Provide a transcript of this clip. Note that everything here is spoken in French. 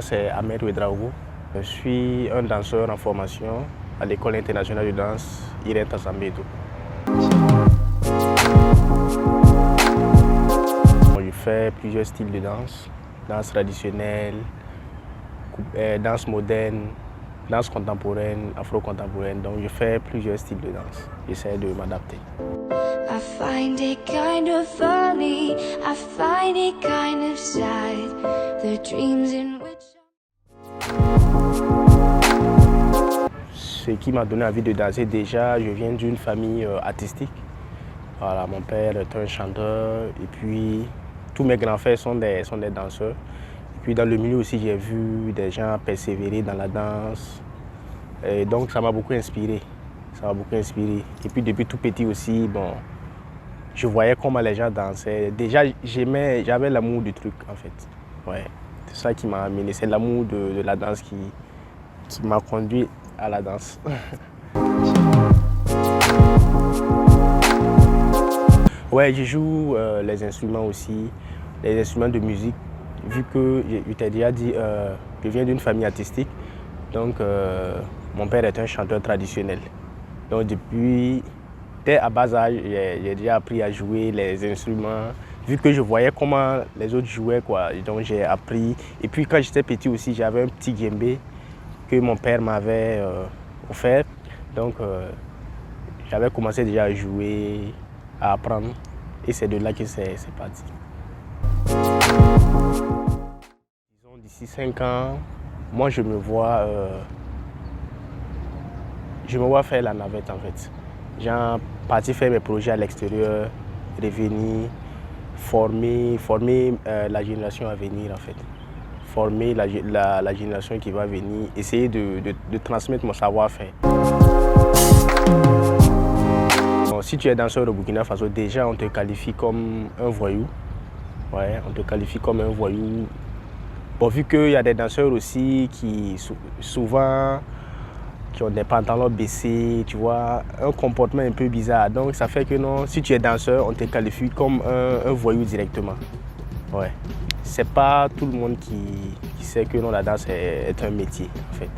c'est Ahmed Ouedraogo. Je suis un danseur en formation à l'École internationale de danse Irène Tassambeto. Je fais plusieurs styles de danse. Danse traditionnelle, danse moderne, danse contemporaine, afro-contemporaine. Donc je fais plusieurs styles de danse. J'essaie de m'adapter. I find it kind of funny, I find it kind of sad, the dreams in which... Ce qui m'a donné envie de danser, déjà, je viens d'une famille artistique. Voilà, mon père est un chanteur et puis tous mes grands frères sont des danseurs. Et puis dans le milieu aussi, j'ai vu des gens persévérer dans la danse. Et donc ça m'a beaucoup inspiré. Ça m'a beaucoup inspiré. Et puis depuis tout petit aussi, bon, je voyais comment les gens dansaient. Déjà, j'avais l'amour du truc en fait. Ouais, c'est ça qui m'a amené. C'est l'amour de la danse qui m'a conduit à la danse. Ouais, je joue les instruments aussi, les instruments de musique. Vu que, je t'ai déjà dit, je viens d'une famille artistique. Donc, mon père est un chanteur traditionnel. Donc, dès à bas âge, j'ai déjà appris à jouer les instruments. Vu que je voyais comment les autres jouaient, quoi. Donc, j'ai appris. Et puis, quand j'étais petit aussi, j'avais un petit djembé que mon père m'avait offert. Donc, j'avais commencé déjà à jouer, à apprendre. Et c'est de là que c'est parti. Disons, d'ici 5 ans, moi je me vois faire la navette en fait. Genre partir faire mes projets à l'extérieur, revenir, former la génération à venir en fait. Former la génération qui va venir, essayer de transmettre mon savoir-faire. Bon, si tu es danseur au Burkina Faso, déjà on te qualifie comme un voyou. Ouais, on te qualifie comme un voyou. Bon, vu qu'il y a des danseurs aussi qui souvent qui ont des pantalons baissés, tu vois, un comportement un peu bizarre. Donc ça fait que non, si tu es danseur, on te qualifie comme un voyou directement. Ouais. C'est pas tout le monde qui sait que non, la danse est un métier en fait.